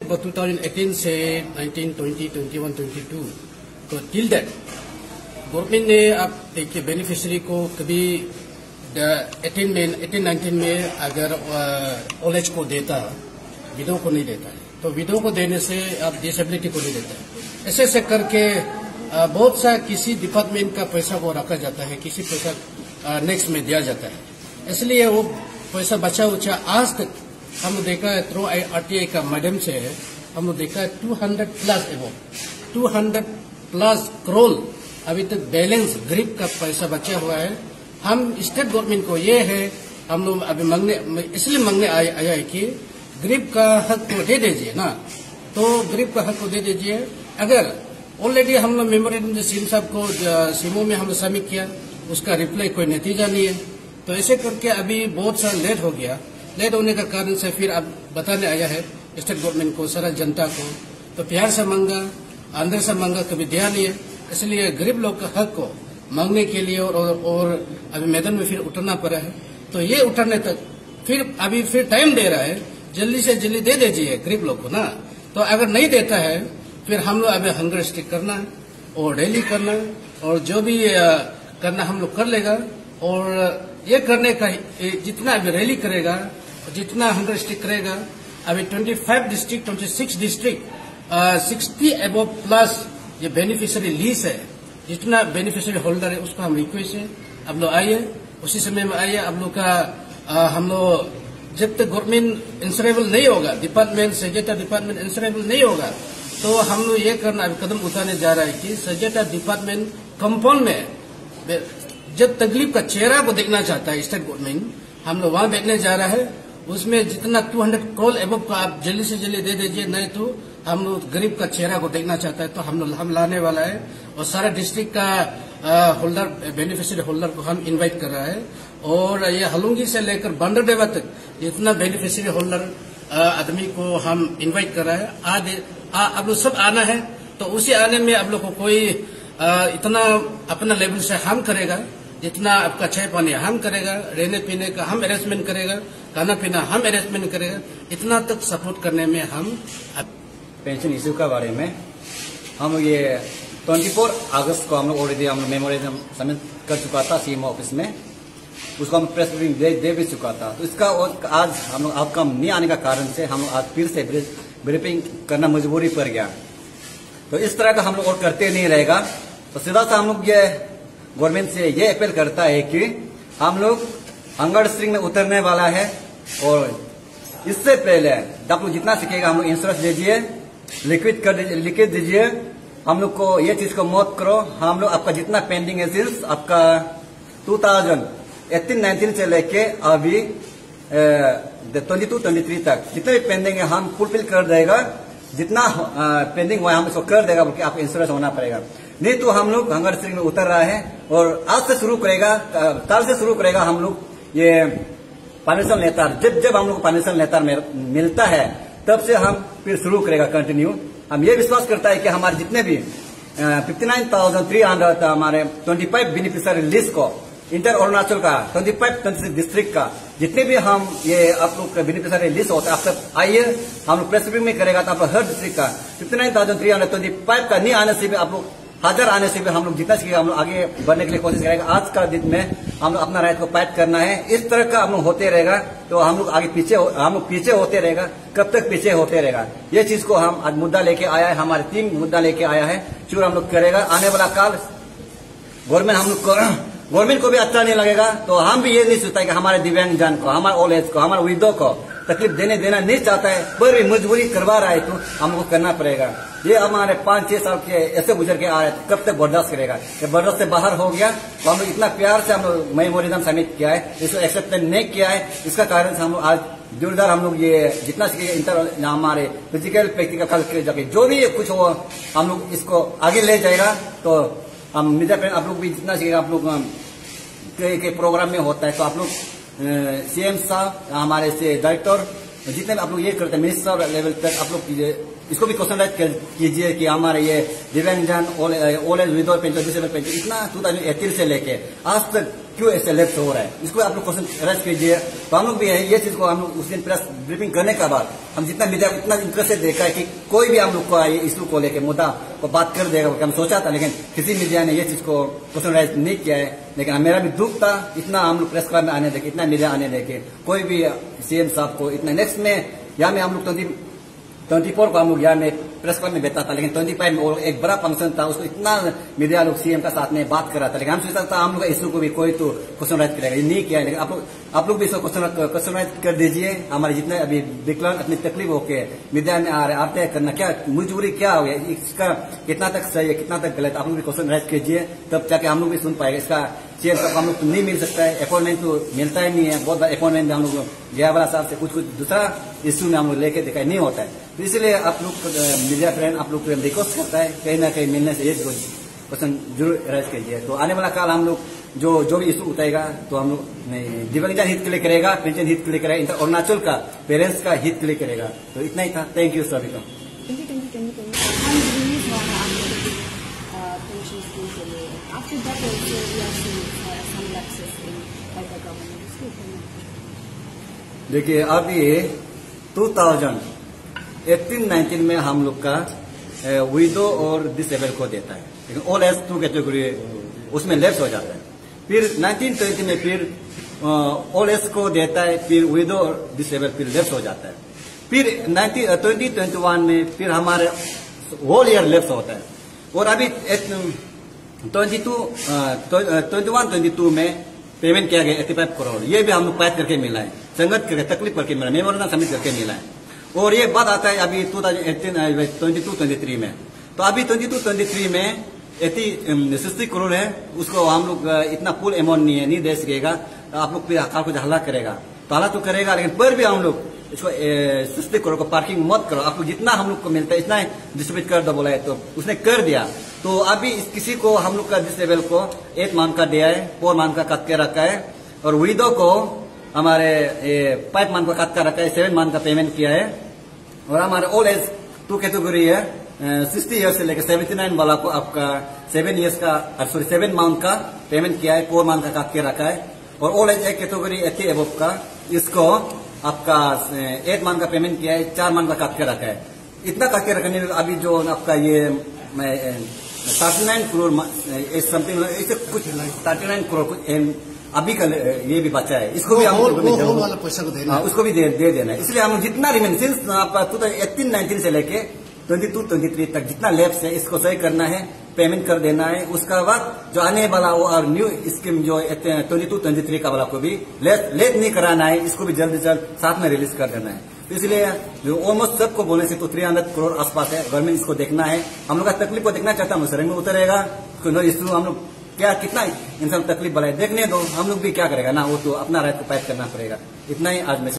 2018 से 19, 20, 21, 22 तो till that government ने आप देखिए बेनिफिशियरी को कभी 18-19 में अगर ओल्ड एज को देता, विडो को नहीं देता है, तो विडो को देने से आप डिसेबिलिटी को नहीं देता है। ऐसे ऐसे करके बहुत सा किसी डिपार्टमेंट का पैसा को रखा जाता है, किसी पैसा नेक्स्ट में दिया जाता है, इसलिए वो पैसा बचा उचा आज तक हम लोग देखा है थ्रू RTI का माध्यम से हम लोग देखा है 200+ करोड़ अभी तक बैलेंस गरीब का पैसा बचा हुआ है। हम स्टेट गवर्नमेंट को ये है, हम लोग अभी इसलिए मांगने आया है कि गरीब का हक को दे दीजिए ना, तो गरीब का हक को दे दीजिए। अगर ऑलरेडी हम लोग मेमोरेंडम सीएम साहब को सीमो में हम लोग सबमिट किया, उसका रिप्लाई कोई नतीजा नहीं है, तो ऐसे करके अभी बहुत सारा लेट हो गया। लेट होने का कारण से फिर अब बताने आया है स्टेट गवर्नमेंट को, सारा जनता को, तो प्यार से मांगा, अंदर से मांगा, कभी दिया नहीं है। इसलिए गरीब लोग का हक को मांगने के लिए और अभी मैदान में फिर उतरना पड़ा है। तो ये उतरने तक फिर टाइम दे रहा है, जल्दी से जल्दी दे दीजिए गरीब लोग को ना। तो अगर नहीं देता है फिर हम लोग अभी हंगर स्ट्रिक करना है और रैली करना है, और जो भी करना हम लोग कर लेगा। और ये करने का जितना अभी रैली करेगा, जितना हंगर स्ट्रिक करेगा, अभी 25 डिस्ट्रिक्ट 26 डिस्ट्रिक्ट 60 एबव प्लस ये बेनिफिशियरी लीज है, जितना बेनिफिशियरी होल्डर है उसको हम रिक्वेस्ट है आप लोग आइए, उसी समय में आइए। आप लोग का हम लोग जब तक गवर्नमेंट इंश्योरेबल नहीं होगा, डिपार्टमेंट सजेटा डिपार्टमेंट इंश्योरेबल नहीं होगा, तो हम लोग ये करना अभी कदम उठाने जा रहा है कि सजेटा डिपार्टमेंट कंपाउंड में जब तकलीफ का चेहरा को देखना चाहता है स्टेट गवर्नमेंट, हम लोग वहां देखने जा रहा है। उसमें जितना 200 करोड़ एबव का आप जल्दी से जल्दी दे दीजिए, नहीं तो हम लोग गरीब का चेहरा को देखना चाहता है तो हम लाने वाला है। और सारा डिस्ट्रिक्ट का होल्डर बेनिफिशियरी होल्डर को हम इनवाइट कर रहा है, और ये हलुंगी से लेकर बंडरदेवा तक जितना बेनिफिशियरी होल्डर आदमी को हम इनवाइट कर रहा है। आप लोग सब आना है, तो उसी आने में आप लोग को कोई इतना अपना लेवल से हम करेगा, जितना आपका चाय पानी हम करेगा, रहने पीने का हम अरेंजमेंट करेगा, खाना पीना हम अरेंजमेंट करेगा, इतना तक सपोर्ट करने में हम। पेंशन इश्यू के बारे में हम ये 24 अगस्त को हम लोग ऑलरेडी हम मेमोरेंडम सबमिट कर चुका था सीएम ऑफिस में, उसको हम प्रेस ब्रीफिंग दे भी चुका था। तो इसका आज हम लोग आउटकम नहीं आने का कारण से हम लोग आज फिर से ब्रीफिंग करना मजबूरी पड़ गया। तो इस तरह का हम लोग और करते नहीं रहेगा। तो सीधा सा हम लोग ये गवर्नमेंट से ये अपील करता है कि हम लोग हंगर स्ट्रिंग में उतरने वाला है, और इससे पहले आप लोग जितना सीखेगा हम लोग इंश्योरेंस दीजिए, लिक्विड दीजिए, हम लोग को ये चीज को मत करो। हम लोग आपका जितना पेंडिंग है सिर्फ आपका 2018-19 से लेके अभी 22-23 तक जितने भी पेंडिंग है हम फुलफिल कर देगा। जितना पेंडिंग हुआ है हम इसको कर देगा, बल्कि आपको इंश्योरेंस होना पड़ेगा, नहीं तो हम लोग हंगर स्ट्रिंग में उतर रहा है। और आज से शुरू करेगा, कल से शुरू करेगा हम लोग ये परमिशन लेटर। जब हम लोग परमिशन लेटर मिलता है तब से हम फिर शुरू करेगा कंटिन्यू। हम ये विश्वास करता है कि हमारे जितने भी 59,300 हमारे 25 बेनिफिशियरी लिस्ट को इंटर अरुणाचल का 25 डिस्ट्रिक्ट का जितने भी हम ये आप लोग बेनिफिशियरी लिस्ट होता है, आप सब आइए, हम लोग प्रेस ब्रीफिंग में करेगा। तो आप हर डिस्ट्रिक्ट का 59,325 का नहीं आने से भी आप लोग 1000 आने से भी हम लोग जितना सीखेगा हम लोग आगे बढ़ने के लिए कोशिश करेगा। आज का दिन में हम लोग अपना राइट को फाइट करना है। इस तरह का हम लोग होते रहेगा तो हम लोग आगे पीछे होते रहेगा। कब तक पीछे होते रहेगा, ये चीज को हम आज मुद्दा लेके आया है, हमारे टीम मुद्दा लेके आया है, चूर हम लोग करेगा। आने वाला काल गवर्नमेंट को भी अच्छा नहीं लगेगा, तो हम भी ये नहीं सोचता है कि हमारे दिव्यांगजन को, हमारे ओल्ड एज को, हमारे विधो को तकलीफ देना नहीं चाहता है, पर भी मजबूरी करवा रहा है तो हमको करना पड़ेगा। ये हमारे 5-6 साल के ऐसे गुजर के आ रहे हैं, कब तक बर्दाश्त करेगा। ये बर्दाश्त से बाहर हो गया तो हम लोग इतना प्यार से हम लोग मेमोरेंडम सबमिट किया है, इसको एक्सेप्ट नहीं किया है। इसका कारण से हम लोग आज जोरदार हम लोग ये जितना सीखेगा हमारे फिजिकल प्रैक्टिकल जाके जो भी कुछ हो हम लोग इसको आगे ले जाएगा। तो हम मिर्जा फ्रेंड आप लोग भी जितना सीखेगा, आप लोग के प्रोग्राम में होता है तो आप लोग सीएम साहब, हमारे से डायरेक्टर, जितने भी आप लोग ये करते हैं मिनिस्टर लेवल तक आप लोग कीजिए, इसको भी क्वेश्चन राइट कीजिए कि हमारे ये दिव्यांगजन ओल्ड एज विधवा पेंशन डिसेबल पेंशन इतना 2018 से लेके आज तक क्यों ऐसे लेफ्ट हो रहा है, इसको आप लोग क्वेश्चन रेज कीजिए। तो हम लोग भी ये चीज को हम लोग उस दिन प्रेस ब्रीफिंग करने के बाद हम जितना मीडिया इतना इंटरेस्ट से देखा है कि कोई भी हम लोग को ये इशू को लेकर मुद्दा को बात कर देगा, हम सोचा था, लेकिन किसी मीडिया ने ये चीज को क्वेश्चन राइज नहीं किया है। लेकिन मेरा भी दुख था, इतना हम लोग प्रेस क्लब में आने देखे, इतना मीडिया आने देखे, कोई भी सीएम साहब को इतना नेक्स्ट में यहाँ में हम लोग 24 को हम लोग यहाँ में प्रेस क्लब में बैठा था, लेकिन 25 में और एक बड़ा फंक्शन था, उसको इतना मीडिया लोग सीएम का साथ में बात कर रहा था। लेकिन हम सोचता था हम लोग का इशू को भी कोई तो क्वेश्चन राइज करेगा, ये नहीं किया है। लेकिन आप लोग भी इसको क्वेश्चन राइज कर दीजिए। हमारे जितने अभी विकलांग अपनी तकलीफ होके मीडिया में आते हैं करना, क्या मजबूरी क्या हो गया, इसका कितना तक सही है कितना तक गलत, आप लोग भी क्वेश्चन राइज कीजिए, तब जाके हम लोग भी सुन पाएगा। इसका सीएम साहब हम लोग तो नहीं मिल सकता है, अपॉइंटमेंट तो मिलता ही नहीं है, बहुत बड़ा अपॉइंटमेंट हम लोग गया वाला साहब से कुछ दूसरा इश्यू में हम लोग लेके देखा नहीं होता है। तो इसलिए आप लोग मीडिया फ्रेंड आप लोग को रिक्वेस्ट करता है कहीं ना कहीं मिलने से ये क्वेश्चन जरूर राइज कीजिए। तो आने वाला काल हम लोग जो भी इशू उठाएगा तो हम लोग दिव्यांगजन हित के लिए करेगा, पेंशन हित के लिए करेगा, अरुणाचल का पेरेंट्स का हित के लिए करेगा। तो इतना ही था। थैंक यू सभी को। देखिए अभी 2018-19 में हम लोग का विडो और डिसेबल को देता है, लेकिन ओल्ड एज 2 कैटेगरी उसमें लेफ्ट हो जाता है। फिर 1920 में फिर ओल्ड एज को देता है, फिर विडो और डिसेबल फिर लेफ्ट हो जाता है। फिर 2021 में फिर हमारे होल ईयर लेफ्ट होता है। और अभी 21-22 में पेमेंट किया गया 85 करोड़, ये भी हम लोग पैक करके मिला है, संगत करके तकलीफ करके मिला, मेमोरेंडम सबमिट करके मिला है। और ये बात आता है अभी 2018-22-23 में। तो अभी 22-23 में 60 करोड़ है, उसको हम लोग इतना फुल अमाउंट नहीं दे सकेगा, आप लोग फिर अकाल को हल्ला करेगा, तो हल्ला तो करेगा, लेकिन पर भी हम लोग इसको 60 करोड़ को पार्किंग मत करो, आपको जितना हम लोग को मिलता है इतना डिस्ट्रीब्यूट कर दो बोला है, तो उसने कर दिया। तो अभी किसी को हम लोग का डिसेबल को 8 मंथ का दिया है, 4 मंथ का काट के रखा है, और विडो को हमारे 5 मंथ का काट कर रखा है, 7 मंथ का पेमेंट किया है। और हमारे ओल्ड एज 2 कैटेगरी है, 60 ईयर्स से लेकर 79 वाला को आपका 7 मंथ का पेमेंट किया है, 4 मंथ का काट के रखा है। और ओल्ड एज एक कैटेगरी 80 एबव का, इसको आपका 8 मंथ का पेमेंट किया है, 4 मंथ का काट के रखा है। इतना काट के रखने में अभी जो आपका ये 39 करोड़ समथिंग ऐसे कुछ 39 करोड़ अभी का ये भी बचा है, इसको भी हम वाला पैसा को देना, उसको भी दे देना है। इसलिए हम जितना रिमेन सिंस आपका 2018-19 से लेके 22-23 तक जितना लैप्स है इसको सही करना है, पेमेंट कर देना है। उसका बाद जो आने वाला वो और न्यू स्कीम जो 22-23 का वाला को भी लेट नहीं कराना है, इसको भी जल्द से जल्द साथ में रिलीज कर देना है। तो इसलिए जो ऑलमोस्ट सबको बोलने से तो 300 करोड़ आसपास है, गवर्नमेंट इसको देखना है, हम लोग का तकलीफ को देखना चाहता हूँ, सड़क में उतरेगा इशू हम लोग क्या कितना इंसान तकलीफ बढ़ाए देखने दो, हम लोग भी क्या करेगा ना, वो तो अपना राइट को फाइट करना पड़ेगा। इतना ही आज में